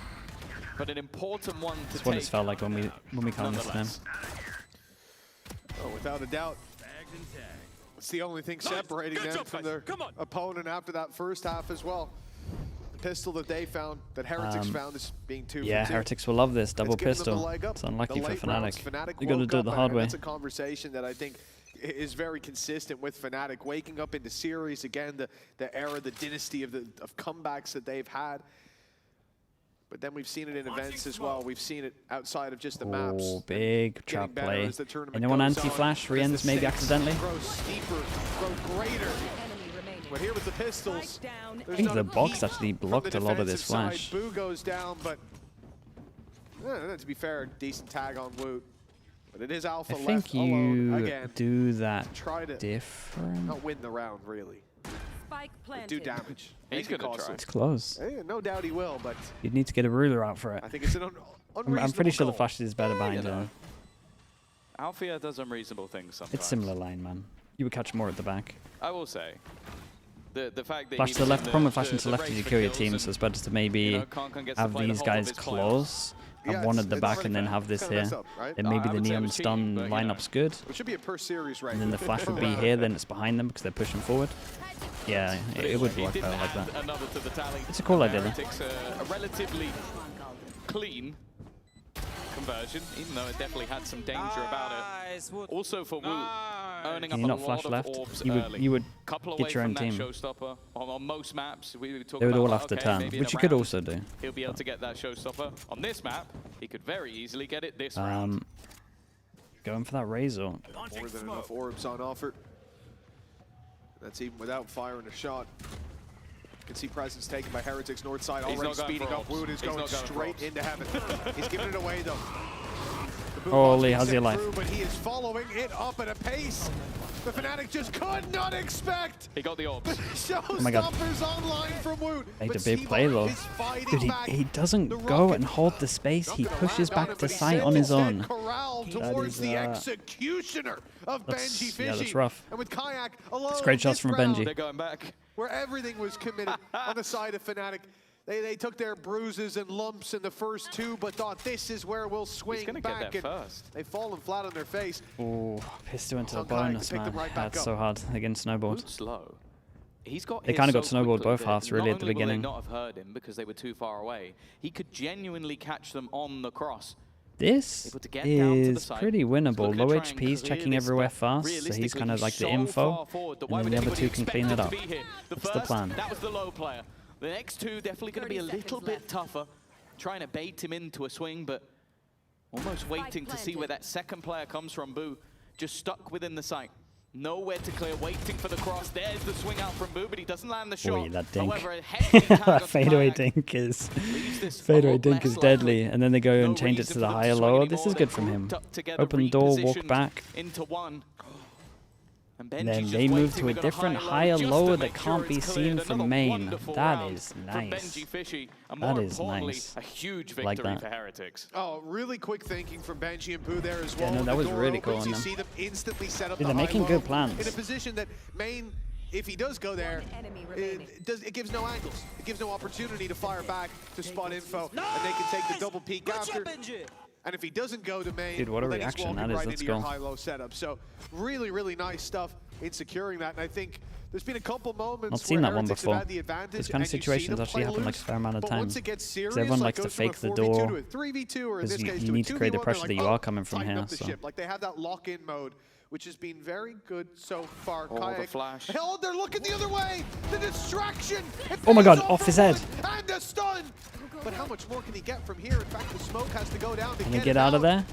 An important one to
that's
take.
what it's felt like when we can't listen in.
Nonetheless.
Oh, without a doubt. It's the only thing separating
Good
them
job,
from
guys.
their
Come on.
opponent after that first half as well. The pistol that they found, that Heretics found, is being 2
Yeah,
for 2.
Heretics will love this double
It's given them the
pistol.
leg up.
It's unlucky
The
for
late rounds,
Fnatic. You got to
woke
do it
up,
the
and
hard way.
That's a conversation that I think is very consistent with Fnatic, waking up into series again, the era, the dynasty of comebacks that they've had. But then we've seen it in events as well. We've seen it outside of just the maps.
Oh, big trap
better
play.
as the tournament
Anyone
goes
anti-flash?
on, as the
Riens maybe
stakes
accidentally?
grow steeper, grow greater. But here with the pistols,
I think the box actually blocked a lot of this flash.
Boo goes down, but to be fair, decent tag on Woot. But it is Alpha
I
left
think
alone
you
again.
do that
Try to
different.
not win the round, really.
Spike
But
planted.
do damage.
He's
Make it
gonna try.
costly.
It's close.
No doubt he will, but
You'd need to get a ruler out for it.
I think it's an unreasonable
I'm pretty sure the
goal.
flash is better behind
you know.
him.
Althea does unreasonable things sometimes.
It's similar line, man. You would catch more at the back.
I will say. The fact that
Flash
he
to the
was
left.
in
The problem with flashing to the
race
left is you
for
kill your
kills
team,
and,
so it's better to maybe
you know, Khan gets to
have
play the
these
whole of
guys
his playoffs.
close, have
Yeah,
one
it's
at the back,
kinda
and then
fair.
have this
Kinda
here.
messed up, right?
Then
I
maybe the
would say it
neon
was
stun
cheating, but, you know.
lineup's good.
It should be a per series rate.
And then the flash would be here, then it's behind them because they're pushing forward. Yeah, it would work
He
better
didn't
like that.
add another to the tally.
It's a cool idea, though.
Heretics, a relatively clean conversion, even though it definitely had some danger about it.
Nice. Wood.
Also for Wu, earning
Can
up
you
a
not
lot
flash
of
left?
orbs
You
early.
would
Couple
get
away
your
from
own
that
team.
showstopper. On most maps, we talk
They would
about,
all
like,
have to
okay,
turn,
maybe in
which
a
you could
round,
also do.
He'll be able to get that showstopper. On this map, he could very easily get it this round.
Going for that Razor.
More than enough orbs on offer. That's even without firing a shot. You can see presence taken by Heretics north side,
He's
already
not going
speeding
for
up.
orbs.
Wood is
He's
going
not going for
straight
orbs.
into heaven. He's giving it away though. The boom
Holy,
box
how's your
sent
life?
through, but he is following it up at a pace the Fnatic just could not expect.
He got the orbs.
my God.
Showstoppers online from Woot.
Made
but
a big
Seaborn
play though.
is fighting
Dude,
back.
he doesn't
The
go
rocket
and hold the space.
not
He
gonna
pushes
land on
back
it,
to
but he
site on his
instead
own.
corralled
That
towards
is,
the executioner of
that's-
Benji
yeah, that's
Fishy.
rough.
And with Kayak alone,
It's great shots
this
from
round,
Benji.
They're going back.
where everything was committed on the side of Fnatic. They took their bruises and lumps in the first 2, but thought this is where we'll swing
He's going to
back.
get there
and
first.
they've fallen flat on their face.
Oh, pistol into the
Some guy to
bonus,
pick them
man.
right back
That's
up.
so hard against snowboard.
Woot's low. He's got
They
hit
kinda got
so
snowballed
quickly
both
that
halves, really,
not
at the
only will
beginning.
they not have heard him because they were too far away, he could genuinely catch them on the cross.
This
Able to get down to the
is
site.
pretty winnable.
Looking to
Low
try and
HP, he's
clear
checking
this,
everywhere
but
fast, so he's
realistically,
kind of like the
so
info,
far forward that
and
why
then
would
the other
anybody
2 can
expect
clean
him
it
to
up.
be here?
That's the
first,
plan.
That was the low player. The next 2 definitely going to be a
30
little
seconds
bit
left.
tougher, trying to bait him into a swing, but almost waiting to see where that second player comes from. Boo just stuck within the site. Nowhere to clear, waiting for the cross. There's the swing out from Boo, but he doesn't land the shot.
Boy, that dink.
However, a hefty tag on
Fadeaway
Kayak
dink is
leaves this a
fadeaway
lot
dink
less
is deadly,
likely.
and then they go
No
and change it
reason
to
for
the
them
higher
swing
lower.
anymore.
This is
They're
good from him.
grouped up together,
Open the door, walk
repositioned
back.
into one. And
And
Benji's
then
just
they move
waiting.
to a
We've got
different
high
higher
just to
lower
make
that
sure
can't be
it's
seen
cleared.
from
Another
main.
wonderful
That
round
is
from
nice.
Benji Fishy, and
That
more
is
importantly,
nice.
a huge
Like
victory
that.
for Heretics.
Oh, really quick thinking from Benji and Pooh there as
Yeah,
well.
no,
When
that
the
was
door
really cool
opens,
on
you
them.
see them instantly set up
Dude,
the
they're making
high
good
low
plans.
in a position that main, if he does go there, it gives no angles. It gives no opportunity to fire back to spot info, and they can take the double peek after. And if he doesn't go to main,
Dude, what a
well, then he's
reaction
walking
that is.
right
Let's
into your
go.
high-low setup. So really, really nice stuff in securing that. And I think there's been a couple moments
Not seen
where
that one
Heretics
before.
have had the advantage,
This kind of
and you see
situations
them
actually
play
happen like a
loose,
fair amount of
but
time.
once it gets serious,
everyone
like
likes to
goes from a
fake the
4v2
door,
to a 3v2, or in this
because
case
you
to a
need to create the
2v1,
pressure
they're
that
like,
you
"Oh,
are coming from
tighten
here,
up the
so.
ship." Like they have that lock-in mode, which has been very good so far.
Oh, the
Kayak.
flash.
Oh, they're looking the other way. The distraction. It
Oh my God,
pays
off his
for
head.
one, and a stun. But how much more can he get from here? In fact, the smoke has to go down to
Can they
get
get
him
out of there?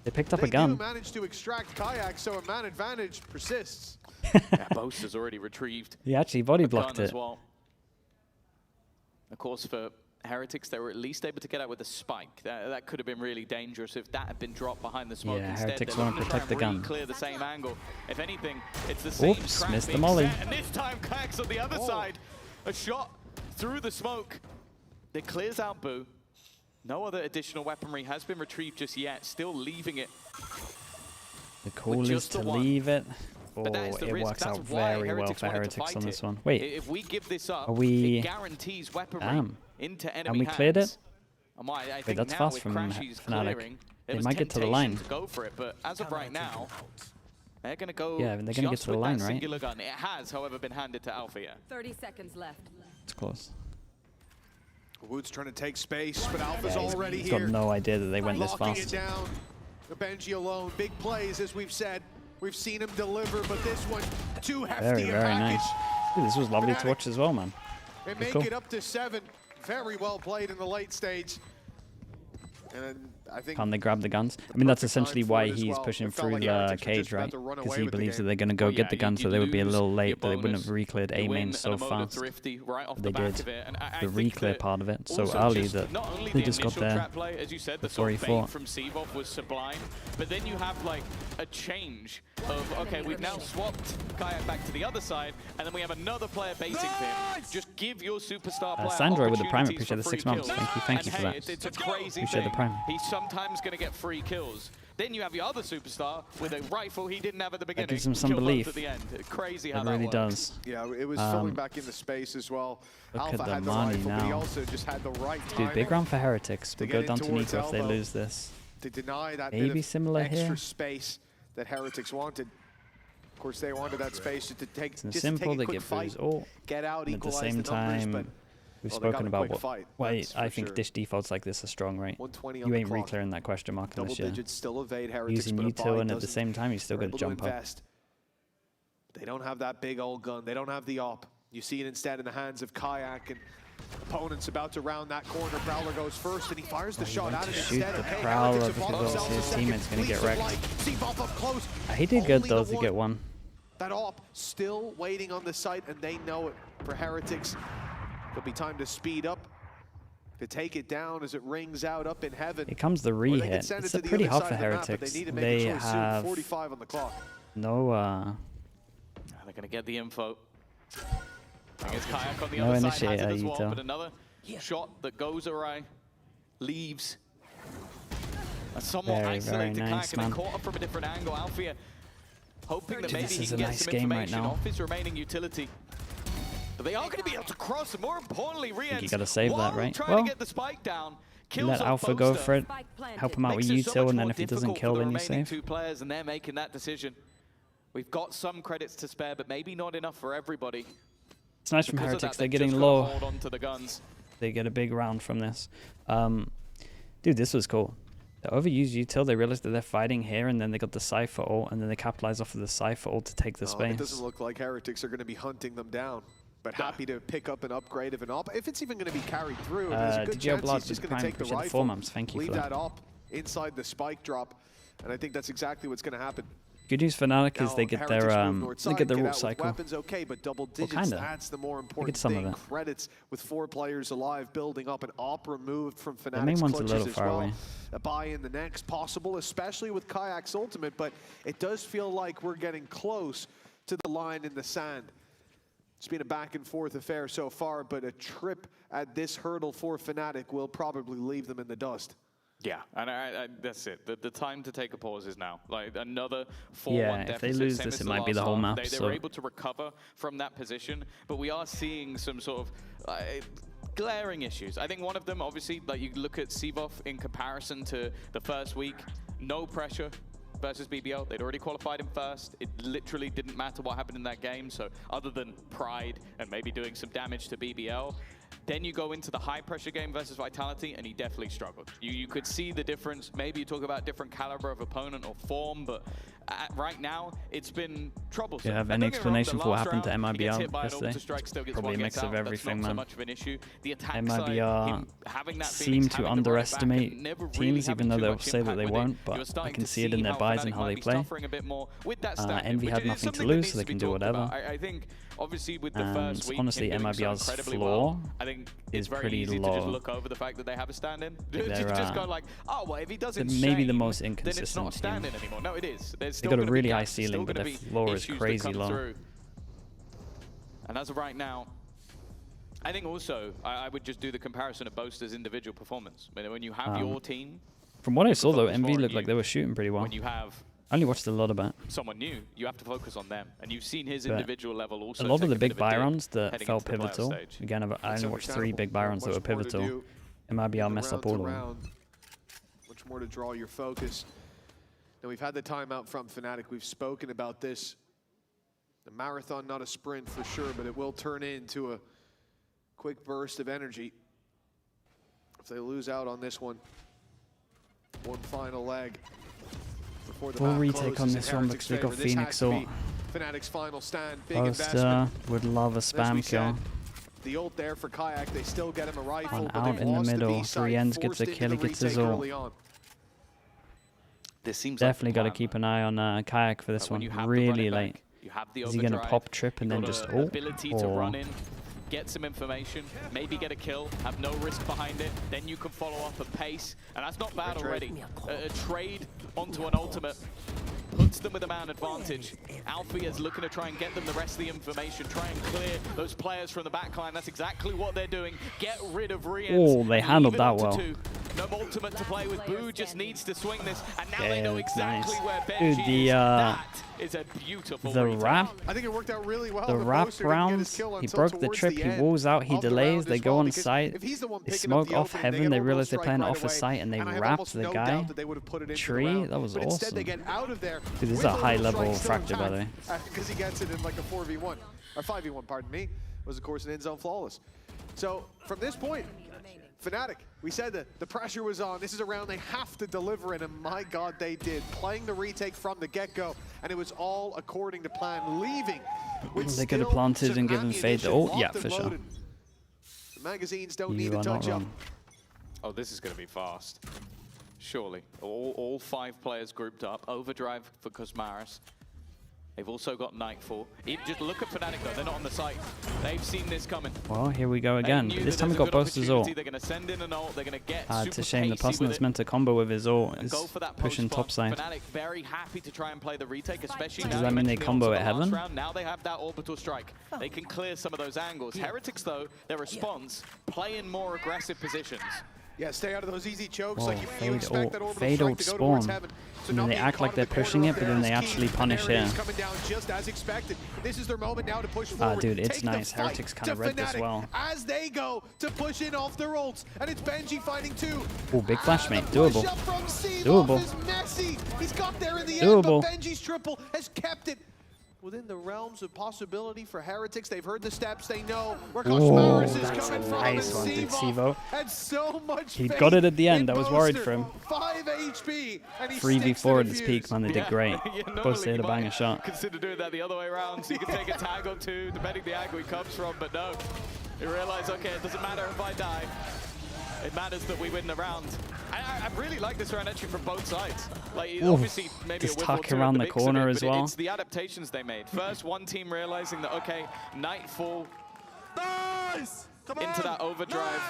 They picked up a
They do
gun.
manage to extract Kayak, so a man advantage persists.
Yeah, Boast has already retrieved
He actually body
a gun
blocked
as
it.
well. Of course, for Heretics, they were at least able to get out with a spike. That could have been really dangerous if that had been dropped behind the smoke.
Yeah,
Instead,
Heretics
they're
wanna
looking
protect the
try and
gun.
clear the same angle. If anything, it's the same
Oops,
trap
missed the
being
molly.
set, and this time, Kayak's on the other side. A shot through the smoke. It clears out Boo. No other additional weaponry has been retrieved just yet. Still leaving it.
The call is
just
to
the one.
leave it. Oh,
But that is the
it
risk.
works
That's
out
why
very well
Heretics
for
wanted to
Heretics
fight
on this
it.
one. Wait,
If we give this up,
are we-
it guarantees weaponry
Damn.
into enemy
we cleared it?
hands. I think
that's
now
fast
with
from
Crashy's
Fnatic.
clearing,
They
there was
might get to the
temptation
line.
to go for it, but as of right now, they're going to go
Yeah, they're gonna get
just
to the
with
line,
that
right?
singular gun. It has, however, been handed to Alpha yet.
30 seconds left.
it's close.
Wood's trying to take space, but Alpha's
Yeah,
already
he's
here.
got no idea that they went this
Locking it
fast.
down. The Benji alone. Big plays, as we've said. We've seen him deliver, but this one too hefty
Very,
a
very
package.
nice. Dude, this was lovely to watch as well, man.
They
It's
make
cool.
it up to 7. Very well played in the late stage. And I think
Can they grab the guns? I mean, that's
perfect time
essentially
for
why
it as
he's
well.
pushing
It felt
through
like
the
Heretics were
cage,
just about
right?
to run
Because
away
he
with the
believes that
game.
they're going to go
Oh,
get
yeah,
the gun,
you
so they would be a
lose
little
your
late, but they wouldn't
bonus.
have recleared A
You
main
win
so
an emotive
fast.
thrifty right off
They
the back
did.
of it. And I
The
think
reclear
that
part of it so
also
early
just
that
not only
they
the
just got
initial
there
trap play, as you said, the
before
sort
he
of bait
fought.
from Seavoth was sublime, but then you have like a change of, okay, we've now swapped Kayak back to the other side, and then we have another player baiting him. Just give your superstar player
Sandro with the prime,
opportunities
appreciate the
for
6
free
months.
kills.
Thank you
And
for
hey,
that.
it's a crazy
Appreciate the
thing.
prime.
He's sometimes going to get free kills. Then you have your other superstar with a rifle he didn't have at the beginning.
gives him some
kill both
belief.
at the end. Crazy how
It
that
really
works.
does.
Yeah, it was filling back into space as well.
Look
Alpha
at the
had the
money
rifle, but he
now.
also just had the right
Dude,
timing
big round for Heretics.
to
We'll
get
go
in
down to
towards
Nico if they
Elbow.
lose this.
to deny that
Maybe
bit of
similar
extra
here.
space that Heretics wanted. Of course, they wanted that space just to take,
It's
just
simple,
take a
they
quick
get
fight,
Boo's ult.
get out,
And at the
equalize
same
the numbers,
time,
but
we've
well, they got
spoken
a
about
quick
what
fight,
why
that's
I
for
think
sure.
dish defaults like this are strong, right?
120 on
You
the
ain't
clock.
reclearing that question mark
Double
unless you're
digits still evade Heretics,
using
but a
util,
buy
and at the
doesn't.
same time, you still
They're
got to
able
jump up.
invest. They don't have that big old gun. They don't have the op. You see it instead in the hands of Kayak, and opponent's about to round that corner. Prowler goes first, and he fires the shot
went
at
to
it
shoot
instead.
the
And, hey,
Prowler
Heretics have bought
because
themselves
his
a second.
teammate's gonna get
Fleece of
wrecked.
light. Seavoth up close.
He did good
Only
though
the
to get one.
That op still waiting on the site, and they know it. For Heretics, it'll be time to speed up, to take it down as it rings out up in heaven.
Here comes the
Or they could
re-hit.
send it
It's
to
a
the
pretty
other
hard
side
for
of the map, but
Heretics.
They need to make
They
a choice soon.
have
45 on the clock.
no
They're going to get the info. I think it's Kayak on the
No
other side, has it
initiator,
as well,
util.
but another shot that goes awry, leaves. A somewhat
Very,
isolated
very nice,
Kayak, and then
man.
caught up from a different angle. Alfia hoping that
Dude,
maybe
this
he
is
can
a
get
nice
some
game right
information
now.
off his remaining utility. But they are going to be able to cross, and more importantly, Rians,
gotta save that,
while
right?
trying
Well,
to get the spike down,
You
kills
let
off
Alpha go
Boaster.
for it,
Spike planted.
help him out with
Makes it so
util,
much
and then
more
if he doesn't
difficult
kill,
for the
then you're
remaining
safe.
two players, and they're making that decision. We've got some credits to spare, but maybe not enough for everybody.
It's nice from
Because of
Heretics.
that,
They're
they've
getting
just gotta
low.
hold on to the guns.
They get a big round from this. Dude, this was cool. They overused util. They realized that they're fighting here, and then they got the Cypher ult, and then they capitalized off of the Cypher ult to take the
It
space.
doesn't look like Heretics are going to be hunting them down, but happy to pick up an upgrade of an op. If it's even going to be carried through, there's a good
DJO
chance
Blood
he's just
with
going to
Prime,
take the
appreciate the
rifle,
4 months. Thank you
leave
for that.
that op inside the spike drop, and I think that's exactly what's going to happen.
Good news for Fnatic is they get their root cycle.
Weapons, okay, but double digits,
kinda.
that's the more important
some of
thing.
it.
Credits with 4 players alive, building up an op removed from Fnatic's
main one's a
clutches
little
as
far
well.
away.
A buy in the next possible, especially with Kayak's ultimate, but it does feel like we're getting close to the line in the sand. It's been a back and forth affair so far, but a trip at this hurdle for Fnatic will probably leave them in the dust.
Yeah, and that's it. The time to take a pause is now. Like another 4-1 deficit.
If they lose this, it might be the whole map.
They were able to recover from that position, but we are seeing some sort of glaring issues. I think one of them, obviously, like you look at CVOF in comparison to the first week, no pressure versus BBL. They'd already qualified him first. It literally didn't matter what happened in that game. So other than pride and maybe doing some damage to BBL, then you go into the high pressure game versus Vitality, and he definitely struggled. You could see the difference. Maybe you talk about different caliber of opponent or form, but right now it's been troublesome.
Do you have any explanation for what happened to MIBR yesterday? Probably a mix of everything, man. MIBR seem to underestimate teams, even though they'll say that they won't, but I can see it in their buys and how they play. Envy had nothing to lose, so they can do whatever.
I think obviously with the
And
first week,
honestly, MIBR's floor
I think
is
it's very
pretty
easy
low.
to just look over the fact that they have a stand-in.
They're,
Just go like, oh, well, if he does insane,
maybe the most
then it's
inconsistent
not a stand-in anymore. No, it is. There's
They
still
got a
gonna
really
be
high
gaps,
ceiling,
still
but
gonna
their
be
floor is
issues that
crazy
come
low.
through. And as of right now, I think also I would just do the comparison of Boaster's individual performance. When you have your team,
From what I saw though,
focus
MV
more
looked
on
like
you.
they were shooting pretty well.
when you have
I only watched a lot about
someone new, you have to focus on them. And you've seen his
But
individual level also.
a lot of
take
the
a
big
bit of a dip
Byrons that
heading
felt
into the playoff
pivotal.
stage.
Again, I
It's
only watched 3 big
understandable.
Byrons that were
Much more to
pivotal.
do
MIBR
in the
messed up
round
all
to
of them.
round. Much more to draw your focus. Now we've had the timeout from Fnatic. We've spoken about this. A marathon, not a sprint for sure, but it will turn into a quick burst of energy. If they lose out on this one final leg before the
Full
map
retake
closes
on
in
this one because
Heretics'
they got
favor. This
Phoenix
has to
ult.
be Fnatic's final stand. Big
Boaster
investment.
would love a
As we
spam
said,
kill.
the ult there for Kayak, they still get him a rifle,
One
but
out
they've
in the
lost
middle.
B side,
3 ends gets
forced
a
into
kill, he
the
gets his
retake
ult.
early on.
This seems
Definitely
like
got to
the
keep
plan.
an eye on Kayak for this
When
one.
you have the
Really
running
late.
back, you have the
Is he going to
overdrive,
pop trip and
you've
then
got
just
a
ult?
ability to run in, get some information, maybe get a kill, have no risk behind it, then you can follow up at pace, and that's not bad already. A trade onto an ultimate puts them with a man advantage. Alfie is looking to try and get them the rest of the information, try and clear those players from the backline. That's exactly what they're doing. Get rid of Riens.
Oh, they handled that well.
2. No ultimate to play with. Boo just needs to swing this, and now they
Yeah,
know exactly
nice.
where
Dude,
Benji is. That is a beautiful
The
retake.
wrap,
I think it worked out really well.
the wrap
Boaster didn't get his
rounds,
kill
he
until
broke the
towards
trip,
the
he
end
walls out, he
of the
delays,
round
they
as
go
well,
on
because
site,
if he's the one
they
picking up
smoke
the
off
opening,
heaven,
get
they
orbital
realize they're
strike
playing
right
off a
away,
site, and they
and I have
wrap
almost
the
no
guy.
doubt that they would have put it into the
Tree,
round.
that was
But instead they
awesome.
get out of there.
Dude, this is
with
a high
orbital
level
strike
fracture, by the way.
because he gets it in like a 4v1, or 5v1, pardon me, was of course an end zone flawless. So from this point, Fnatic, we said that the pressure was on. This is a round they have to deliver in, and my God, they did. Playing the retake from the get-go, and it was all according to plan, leaving with
They could have
still
planted
some
and given Fade the
ammunition
ult. Yeah,
locked and
for sure.
loaded. The magazines don't
You
need to
are not
touch up.
wrong.
Oh, this is going to be fast. Surely. All 5 players grouped up. Overdrive for Cosmaris. They've also got Nightfall. Just look at Fnatic though, they're not on the site. They've seen this coming.
Well, here we go
They
again.
knew
But this
that
time we
there's a
got
good
Boaster's ult.
opportunity. They're going to send in an ult, they're going to get
It's
super
a shame the
pacey
person
with
that's
it.
meant to combo with his ult
And
is
go for that
pushing
post
top side.
Fnatic very happy to try and play the retake, especially
Does
now
that
you
mean they
mentioned the
combo
ult
at
in the last
heaven?
round. Now they have that orbital strike. They can clear some of those angles. Heretics though, their response, play in more aggressive positions.
Yeah, stay out of those easy chokes.
Whoa,
Like you
Fade
expect that
ult.
orbital
Fade
strike
ult
to go towards
spawn.
heaven. So
And
not
then they
being
act
caught
like
in
they're
the corner
pushing
up
it, but
there
then
is
they
key.
actually
And
punish
there it is
here.
coming down just as expected. This is their moment now to push forward.
Dude, it's
Take the
nice.
fight
Heretics kind
to
of read this
Fnatic
well.
as they go to push in off their ults. And it's Benji fighting too.
Oh, big flash, mate.
The
Doable.
push-up from Seavoff
Doable.
is messy. He's got there in the
Doable.
end, but Benji's triple has kept it within the realms of possibility for Heretics. They've heard the steps, they know where
Oh,
Cosmaris is
that's
coming
a
from.
nice
and
one, dude.
Seavoff
Sevo.
had so much
He
faith
got it at the end.
in
I was worried
Boaster.
for him.
5 HP, and he
3v4 at
sticks
his
to
peak,
defuse.
man. They did great.
Normally
Boaster hit
you
a banger
might
shot.
Consider doing that the other way around, so you can take a tag or 2, depending the angle he comes from, but no. You realize, okay, it doesn't matter if I die. It matters that we win the round. I really like this round actually from both sides. Like,
Ooh,
obviously, maybe
this
a whiff or
tuck
two
around
at
the
mix of
corner
it,
as
but
well.
It's the adaptations they made. First, one team realizing that, okay, Nightfall into that overdrive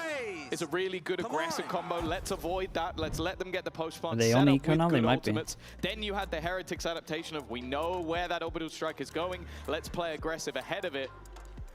is a really good aggressive combo. Let's avoid that. Let's let them get the post plant.
Are they on eco now? They might be.
Then you had the Heretics adaptation of we know where that orbital strike is going. Let's play aggressive ahead of it.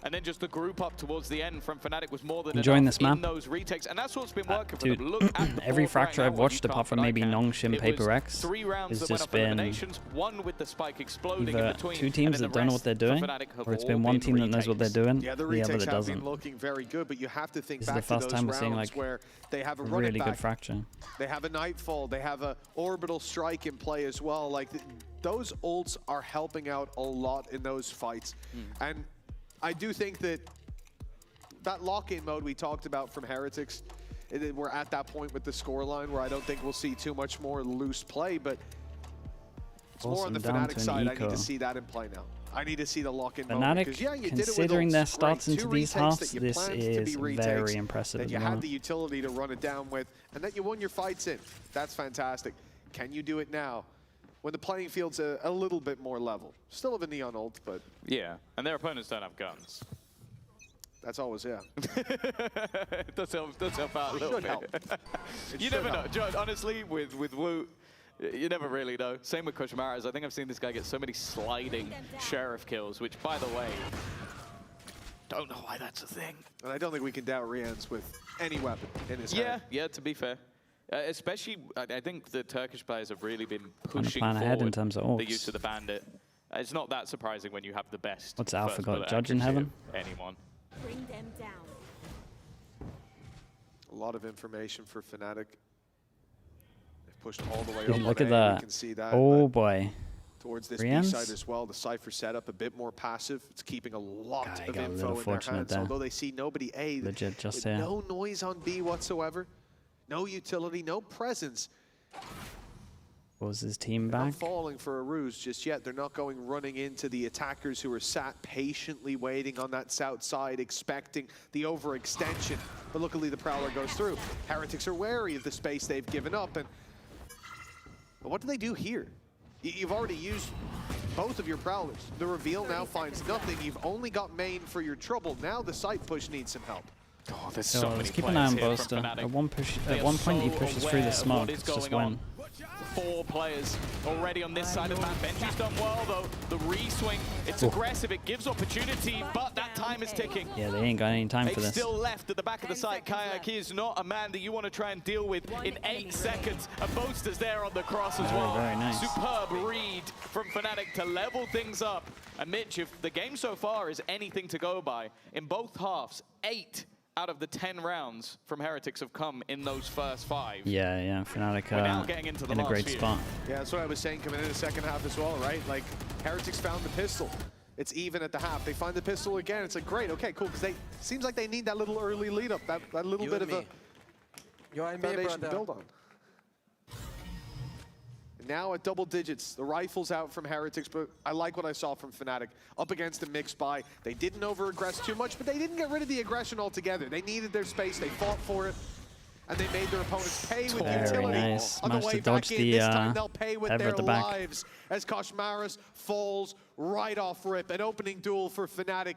And then just the group up towards the end from Fnatic was more than
enjoying
enough
this map
in those retakes, and that's what's been working for
dude,
them. Look at the
every
board
fracture
right
I've
now,
watched
what
apart from
you
maybe
can't.
Nongshim
It
Paper
was
X
3 rounds
has
that went
just
up
been
eliminations, one with the spike exploding in
either
between,
two teams
and then
that
the
don't know
rest
what they're
for
doing,
Fnatic have
or it's
all
been one team that knows what they're
retakes.
doing,
Yeah, the
the
retakes
other that
have
doesn't.
been looking very good, but you have to think
This is
back
the
to
first
those
time we're seeing
rounds
like
where they have a
really
running
good
back,
fracture.
they have a Nightfall, they have a orbital strike in play as well. Like those ults are helping out a lot in those fights, and I do think that lock-in mode we talked about from Heretics, we're at that point with the scoreline where I don't think we'll see too much more loose play, but it's more on the Fnatic side. I need to see that in play now. I need to see the lock-in mode.
Fnatic,
Yeah, you
considering
did it with
their
ults,
starts
great.
into
Two
these
retakes
halves,
that you
this
planned to
is
be retakes,
very impressive
that
at
you
the
had
moment.
the utility to run it down with, and that you won your fights in. That's fantastic. Can you do it now when the playing field's a little bit more level? Still have a Neon ult, but...
Yeah, and their opponents don't have guns.
That's always, yeah.
It does help out a little
Should help.
bit. You never know. John, honestly, with Wu, you never really know. Same with Koshmaras. I think I've seen this guy get so many sliding sheriff kills, which, by the way, don't know why that's a thing.
And I don't think we can doubt Rian's with any weapon in his hand.
Yeah, to be fair. Especially, I think the Turkish players have really been
Trying to
pushing
plan ahead in
forward
terms of
the
orcs.
use of the bandit. It's not that surprising when you have the best.
What's Alpha
first
got?
bullet
Judge in
accuracy
heaven?
of anyone.
Bring them down.
A lot of information for Fnatic. They've pushed all the way
Dude,
up.
look
on
at
A,
that.
We can see that.
Oh
but
boy.
towards this B
Rian's?
side as well, the Cypher setup a bit more passive. It's keeping a lot
God, I
of
got a
info
little
in their
fortunate
hands,
there.
although they see nobody A.
Legit just
with
here.
no noise on B whatsoever. No utility, no presence.
Was his team
Not
back?
falling for a ruse just yet. They're not going running into the attackers who are sat patiently waiting on that south side, expecting the overextension. But luckily the Prowler goes through. Heretics are wary of the space they've given up. And what do they do here? You've already used both of your Prowlers. The reveal now finds nothing. You've only got main for your trouble. Now the site push needs some help.
Oh, there's
So
so many
let's keep an eye on
players here from
Boaster.
Fnatic.
At one point he pushes through the smoke.
It's
It's just
going on.
when.
4 players already on this side of the map. Benji's done well though. The re-swing, it's aggressive, it gives opportunity, but that time is ticking.
Yeah, they ain't got any time for
It's
this.
still left at the back of the site. Kayak is not a man that you want to try and deal with in 8 seconds. And Boaster's there on the cross as well.
Very nice.
Superb read from Fnatic to level things up. And Mitch, if the game so far is anything to go by, in both halves, 8 out of the 10 rounds from Heretics have come in those first 5.
Yeah, Fnatic
We're now getting into the
in a
last
great
few.
spot.
Yeah, that's what I was saying coming in the second half as well, right? Like, Heretics found the pistol. It's even at the half. They find the pistol again. It's like, great, okay, cool, because they seems like they need that little early lead up, that little bit of a foundation to build on. Now at double digits, the rifle's out from Heretics, but I like what I saw from Fnatic. Up against a mixed buy. They didn't over-aggress too much, but they didn't get rid of the aggression altogether. They needed their space, they fought for it, and they made their opponents pay with
Very
utility.
nice.
On the
Managed
way
to dodge
back in,
the
this time they'll pay with
Ever
their
at the back.
lives as Koshmaras falls right off rip. An opening duel for Fnatic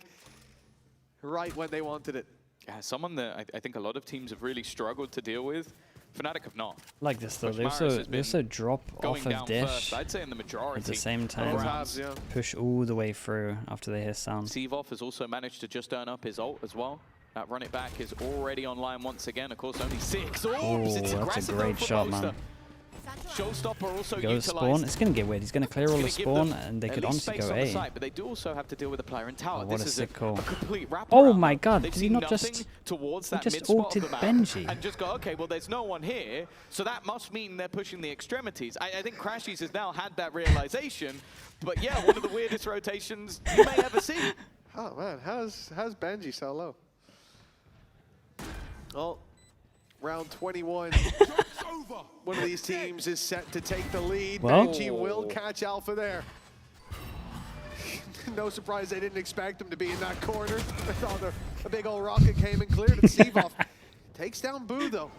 right when they wanted it.
Yeah, someone that I think a lot of teams have really struggled to deal with. Fnatic have not.
Like this though, they
Koshmaras has
also drop
Going
off of
down
dish
first, I'd say in the majority.
at the same
of
time.
rounds.
Yeah.
Push all the way through after they hear sound.
Sivov has also managed to just earn up his ult as well. That run it back is already online once again. Of course, only 6.
Oh,
It's
that's a
aggressive
great
though for
shot,
Boaster.
man.
Showstopper also
Go
utilized.
spawn. It's gonna get weird. He's gonna clear all the
It's gonna
spawn,
give them
and they
at
could
least
honestly
space
go
on the
A.
site, but they do also have to deal with the player in tower.
Oh, what
this
a
is
sick call.
a complete wrap.
Oh my God,
They've
did he
seen
not
nothing
just-
towards
he
that
just
mid spot of
ulted
the map
Benji?
and just go, okay, well, there's no one here, so that must mean they're pushing the extremities. I think Crashies has now had that realization, but yeah, one of the weirdest rotations you may ever see.
Oh man, how's Benji so low? Well, round 21. One of these teams is set to take the lead.
Well-
Benji will catch Alpha there. No surprise they didn't expect him to be in that corner. They thought a big old rocket came and cleared it. Sivov takes down Boo though.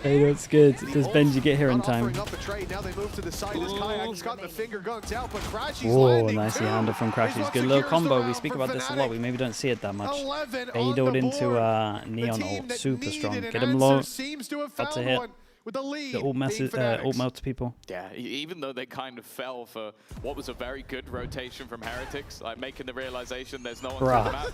Hey, that's good. Does Benji get here in time?
Up a trade. Now they move to the side as Kayak's got the finger guns out, but Crashy's
Oh,
landing
nicely
too.
handled from Crashy's. Good little combo. We speak about this a lot. We maybe don't see it that much. Fadeoed into Neon ult. Super strong. Get him low. That's a hit.
With the lead,
The ult melts people.
Yeah, even though they kind of fell for what was a very good rotation from Heretics, like making the realization there's no one on the map.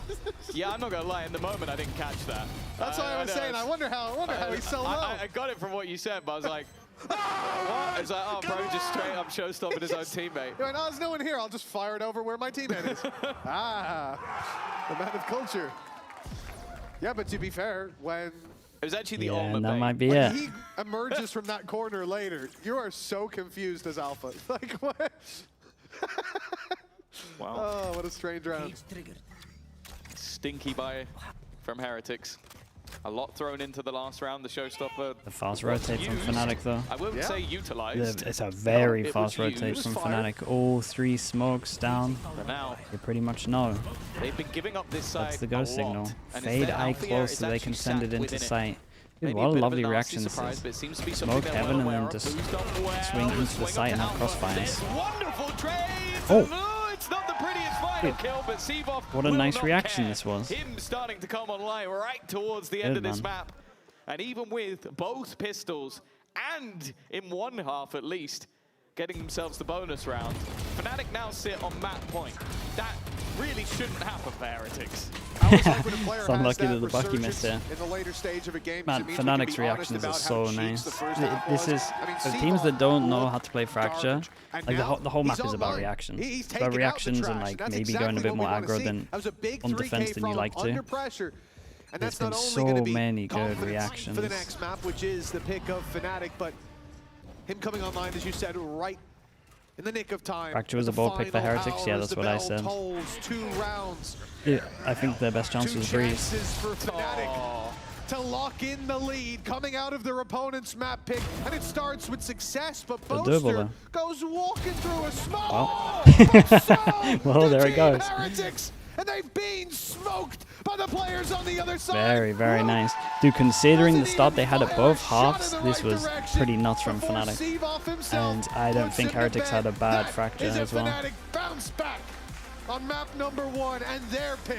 Yeah, I'm not gonna lie, in the moment I didn't catch that.
That's why I was saying, I wonder how he's so low.
I got it from what you said, but I was like, what? I was like, oh, bro, just straight up show-stopping his own teammate.
He went, oh, there's no one here, I'll just fire it over where my teammate is. The man of culture. Yeah, but to be fair, when...
It was actually the
and
ultimate
that
bait.
might be
when
it.
he emerges from that corner later, you are so confused as Alpha. Like, what?
Wow.
Oh, what a strange round.
Stinky buy from Heretics. A lot thrown into the last round, the showstopper.
The fast rotate from Fnatic, though.
I wouldn't say utilized.
It's a very
It
fast
was
rotate
used.
from Fnatic. All 3 smokes down.
But now,
You pretty much know.
they've been giving up this side
That's the
a
go
lot.
signal.
And
Fade
instead,
eye
Alpha
close
is
so they
actually
can send
sat
it into
within
sight. Dude,
Maybe
what a
bit of
lovely
nasty
reaction this
surprise,
is.
but it seems to be
Smoke
something they're
heaven
well
and then
aware of.
just
Boost up well,
swing into the
swing
site and
up
have
to
crossfires.
This wonderful trade!
Oh.
No, it's not the prettiest final
Dude.
kill, but Sevov
What a
will
nice
not
reaction
care.
this was.
Him starting to come online right towards the end
Good,
of this
man.
map. And even with both pistols, and in one half at least, getting themselves the bonus round, Fnatic now sit on map point. That really shouldn't happen for Heretics.
I was hoping a player
It's unlucky
has
that the Bucky missed there.
in the later stage of a game.
Man,
because it means we can
Fnatic's
be honest
reactions are
about
so
how cheeks
nice.
the first half
This
was.
is
I mean,
for
Sevov
teams that don't know
looked
how to play Fracture.
garbage. And
Like
now
the whole map
he's
is about
online.
reactions.
He's
It's about
taken out the
reactions and
trash.
like
That's
maybe
exactly
going a bit
what we
more
wanna
aggro
see.
than
That was a big
on
3K
defense than you
from
like to.
under pressure. And
There's
that's not
been
only
so
going to be
many good
confidence
reactions.
for the next map, which is the pick of Fnatic, but him coming online, as you said, right in the nick of time.
Fracture was a bold pick for Heretics. Yeah, that's what I said.
2 rounds.
Yeah, I think their best chance
2
was Breeze.
chances for Fnatic to lock in the lead, coming out of their opponent's map pick, and it starts with success, but
double
Boaster
there.
goes walking through a smoke.
Well.
But so
Well,
the
there it
team
goes.
Heretics, and they've been smoked by the players on the other side.
Very, very nice. Dude, considering the start they had at both halves, this was pretty nuts from Fnatic. And I don't think Heretics had a bad Fracture as well.
Fnatic bounce back on map number 1 and their pick